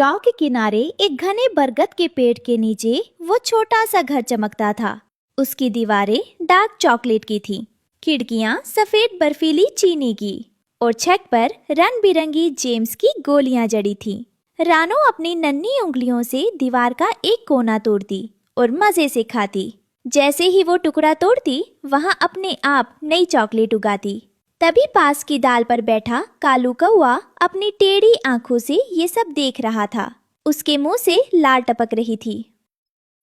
गांव के किनारे एक घने बरगद के पेड़ के नीचे वो छोटा सा घर चमकता था। उसकी दीवारें डार्क चॉकलेट की थीं, खिड़कियां सफेद बर्फीली चीनी की और छत पर रंग बिरंगी जेम्स की गोलियां जड़ी थीं। रानो अपनी नन्ही उंगलियों से दीवार का एक कोना तोड़ती और मजे से खाती। जैसे ही वो टुकड़ा तोड़ती, वहां अपने आप नई चॉकलेट उगाती। तभी पास की डाल पर बैठा कालू कौआ अपनी टेढ़ी आंखों से ये सब देख रहा था। उसके मुंह से लार टपक रही थी।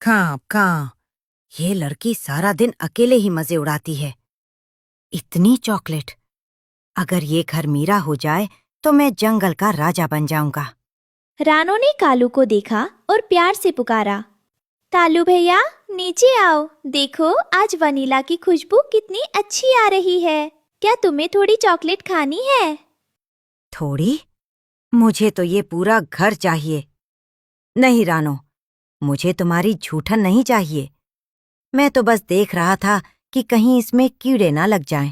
कहाँ ये लड़की सारा दिन अकेले ही मजे उड़ाती है। इतनी चॉकलेट! अगर ये घर मेरा हो जाए तो मैं जंगल का राजा बन जाऊंगा। रानो ने कालू को देखा और प्यार से पुकारा, कालू भैया नीचे आओ, देखो आज वनीला की खुशबू कितनी अच्छी आ रही है। क्या तुम्हें थोड़ी चॉकलेट खानी है? थोड़ी? मुझे तो ये पूरा घर चाहिए। नहीं रानो, मुझे तुम्हारी झूठन नहीं चाहिए। मैं तो बस देख रहा था कि कहीं इसमें कीड़े ना लग जाएं।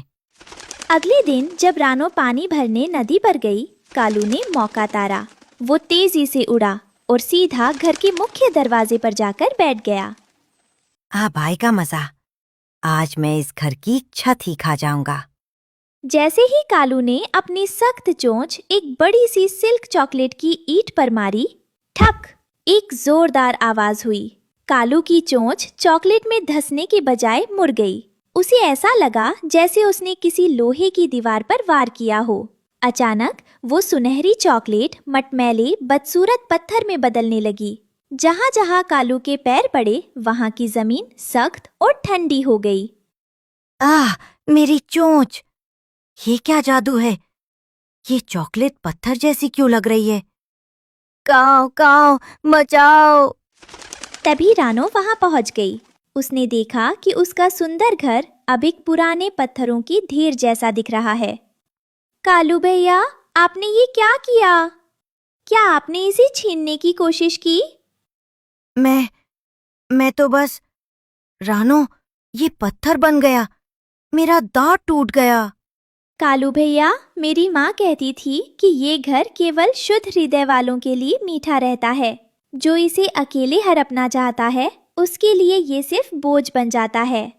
अगले दिन जब रानो पानी भरने नदी पर गई, कालू ने मौका तारा। वो तेजी से उड़ा और सीधा घर के मुख्य दरवाजे पर जाकर बैठ गया। अब आएगा मजा। आज मैं इस घर की छत ही खा जाऊंगा। जैसे ही कालू ने अपनी सख्त चोंच एक बड़ी सी सिल्क चॉकलेट की ईंट पर मारी, ठक! एक जोरदार आवाज हुई। कालू की चोंच चॉकलेट में धंसने के बजाय मुड़ गई। उसे ऐसा लगा जैसे उसने किसी लोहे की दीवार पर वार किया हो। अचानक वो सुनहरी चॉकलेट मटमैले बदसूरत पत्थर में बदलने लगी। जहां जहां कालू के पैर पड़े, वहां की जमीन सख्त और ठंडी हो गई। आह, मेरी चोंच! ये क्या जादू है? ये चॉकलेट पत्थर जैसी क्यों लग रही है? काओ काओ, बचाओ! तभी रानो वहां पहुंच गई। उसने देखा कि उसका सुंदर घर अब एक पुराने पत्थरों की ढेर जैसा दिख रहा है। कालू भैया, आपने ये क्या किया? क्या आपने इसे छीनने की कोशिश की? मैं तो बस... रानो, ये पत्थर बन गया। मेरा दांत टूट गया। कालू भैया, मेरी माँ कहती थी कि ये घर केवल शुद्ध हृदय वालों के लिए मीठा रहता है। जो इसे अकेले हड़पना चाहता है, उसके लिए ये सिर्फ बोझ बन जाता है।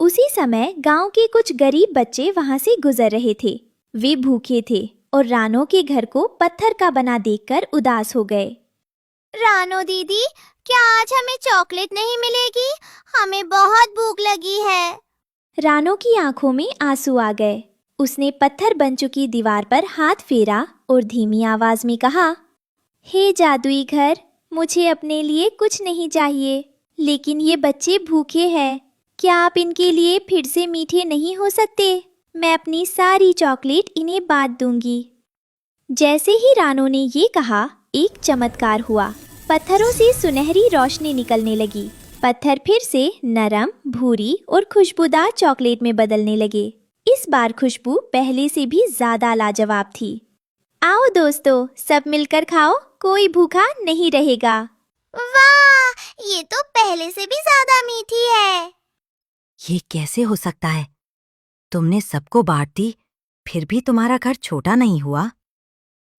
उसी समय गांव के कुछ गरीब बच्चे वहां से गुजर रहे थे। वे भूखे थे और रानो के घर को पत्थर का बना देखकर उदास हो गए। रानो दीदी, क्या आज हमें चॉकलेट नहीं मिलेगी? हमें बहुत भूख लगी है। रानो की आंखों में आंसू आ गए। उसने पत्थर बन चुकी दीवार पर हाथ फेरा और धीमी आवाज में कहा, हे जादुई घर, मुझे अपने लिए कुछ नहीं चाहिए, लेकिन ये बच्चे भूखे हैं। क्या आप इनके लिए फिर से मीठे नहीं हो सकते? मैं अपनी सारी चॉकलेट इन्हें बांट दूंगी। जैसे ही रानो ने ये कहा, एक चमत्कार हुआ। पत्थरों से सुनहरी रोशनी निकलने लगी। पत्थर फिर से नरम, भूरी और खुशबूदार चॉकलेट में बदलने लगे। इस बार खुशबू पहले से भी ज्यादा लाजवाब थी। आओ दोस्तों, सब मिलकर खाओ, कोई भूखा नहीं रहेगा। वाह, ये तो पहले से भी ज्यादा मीठी है। ये कैसे हो सकता है? तुमने सबको बांट दी, फिर भी तुम्हारा घर छोटा नहीं हुआ।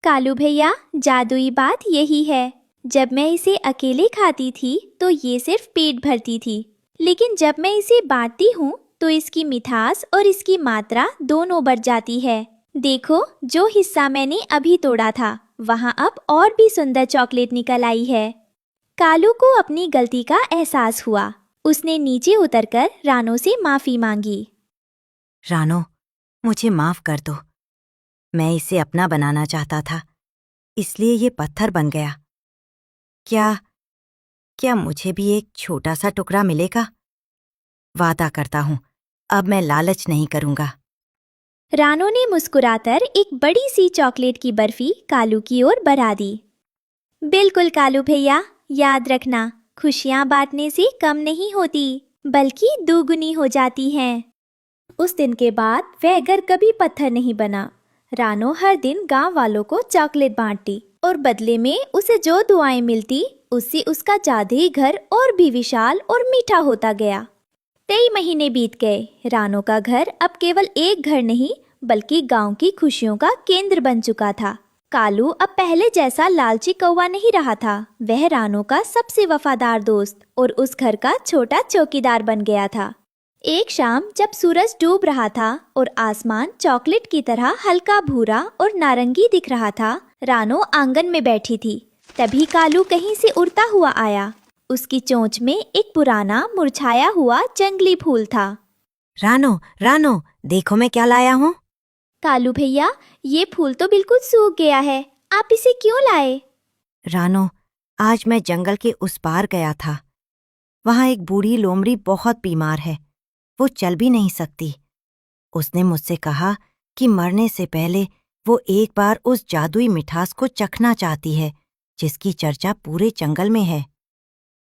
कालू भैया, जादुई बात यही है। जब मैं इसे अकेले खाती थी तो ये सिर्फ पेट भरती थी, लेकिन जब मैं इसे बांटती हूँ तो इसकी मिठास और इसकी मात्रा दोनों बढ़ जाती है। देखो, जो हिस्सा मैंने अभी तोड़ा था, वहाँ अब और भी सुंदर चॉकलेट निकल आई है। कालू को अपनी गलती का एहसास हुआ। उसने नीचे उतरकर रानो से माफी मांगी। रानो, मुझे माफ कर दो। मैं इसे अपना बनाना चाहता था, इसलिए ये पत्थर बन गया। क्या मुझे भी एक छोटा सा टुकड़ा मिलेगा? वादा करता हूँ, अब मैं लालच नहीं करूंगा। रानो ने मुस्कुराकर एक बड़ी सी चॉकलेट की बर्फी कालू की ओर बढ़ा दी। बिल्कुल कालू भैया, याद रखना, खुशियाँ बांटने से कम नहीं होती, बल्कि दोगुनी हो जाती हैं। उस दिन के बाद वह घर कभी पत्थर नहीं बना। रानो हर दिन गांव वालों को चॉकलेट बांटती और बदले में उसे जो दुआएं मिलती, उससे उसका जादुई घर और भी विशाल और मीठा होता गया। कई महीने बीत गए। रानो का घर अब केवल एक घर नहीं, बल्कि गांव की खुशियों का केंद्र बन चुका था। कालू अब पहले जैसा लालची कौवा नहीं रहा था। वह रानो का सबसे वफादार दोस्त और उस घर का छोटा चौकीदार बन गया था। एक शाम जब सूरज डूब रहा था और आसमान चॉकलेट की तरह हल्का भूरा और नारंगी दिख रहा था, रानो आंगन में बैठी थी। तभी कालू कहीं से उड़ता हुआ आया। उसकी चोंच में एक पुराना मुरझाया हुआ जंगली फूल था। रानो, रानो, देखो मैं क्या लाया हूँ। कालू भैया, ये फूल तो बिल्कुल सूख गया है, आप इसे क्यों लाए? रानो, आज मैं जंगल के उस पार गया था। वहाँ एक बूढ़ी लोमड़ी बहुत बीमार है, वो चल भी नहीं सकती। उसने मुझसे कहा कि मरने से पहले वो एक बार उस जादुई मिठास को चखना चाहती है जिसकी चर्चा पूरे जंगल में है।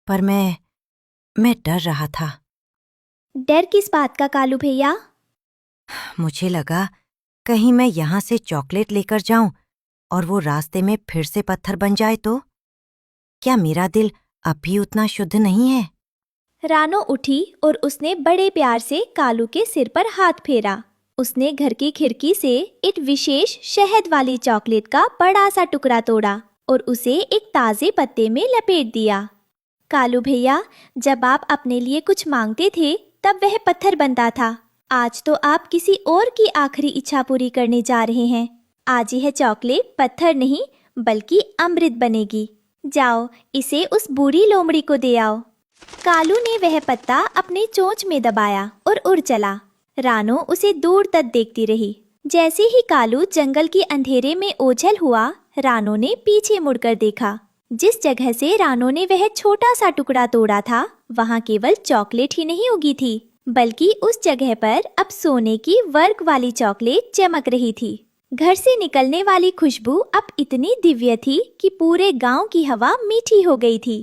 पर मैं डर रहा था। डर किस बात का कालू भैया? मुझे लगा कहीं मैं यहाँ से चॉकलेट लेकर जाऊं और वो रास्ते में फिर से पत्थर बन जाए तो? क्या मेरा दिल अब भी उतना शुद्ध नहीं है? रानो उठी और उसने बड़े प्यार से कालू के सिर पर हाथ फेरा। उसने घर की खिड़की से एक विशेष शहद वाली चॉकलेट का बड़ा सा टुकड़ा तोड़ा और उसे एक ताजे पत्ते में लपेट दिया। कालू भैया, जब आप अपने लिए कुछ मांगते थे तब वह पत्थर बनता था। आज तो आप किसी और की आखिरी इच्छा पूरी करने जा रहे हैं। आज यह चॉकलेट पत्थर नहीं बल्कि अमृत बनेगी। जाओ, इसे उस बूढ़ी लोमड़ी को दे आओ। कालू ने वह पत्ता अपने चोंच में दबाया और उड़ चला। रानो उसे दूर तक देखती रही। जैसे ही कालू जंगल के अंधेरे में ओझल हुआ, रानो ने पीछे मुड़कर देखा। जिस जगह से रानो ने वह छोटा सा टुकड़ा तोड़ा था, वहाँ केवल चॉकलेट ही नहीं उगी थी, बल्कि उस जगह पर अब सोने की वर्क वाली चॉकलेट चमक रही थी। घर से निकलने वाली खुशबू अब इतनी दिव्य थी कि पूरे गांव की हवा मीठी हो गई थी।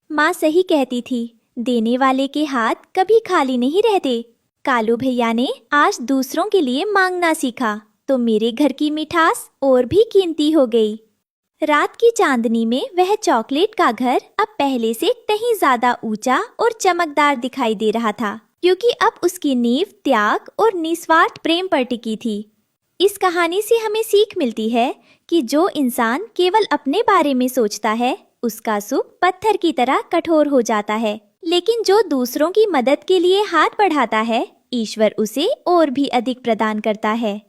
माँ सही कहती थी, देने वाले के हाथ कभी खाली नहीं रहते। कालू भैया ने आज दूसरों के लिए मांगना सीखा तो मेरे घर की मिठास और भी कीमती हो गई। रात की चांदनी में वह चॉकलेट का घर अब पहले से कहीं ज्यादा ऊंचा और चमकदार दिखाई दे रहा था, क्योंकि अब उसकी नींव त्याग और निस्वार्थ प्रेम पर टिकी थी। इस कहानी से हमें सीख मिलती है कि जो इंसान केवल अपने बारे में सोचता है, उसका सुख पत्थर की तरह कठोर हो जाता है, लेकिन जो दूसरों की मदद के लिए हाथ बढ़ाता है, ईश्वर उसे और भी अधिक प्रदान करता है।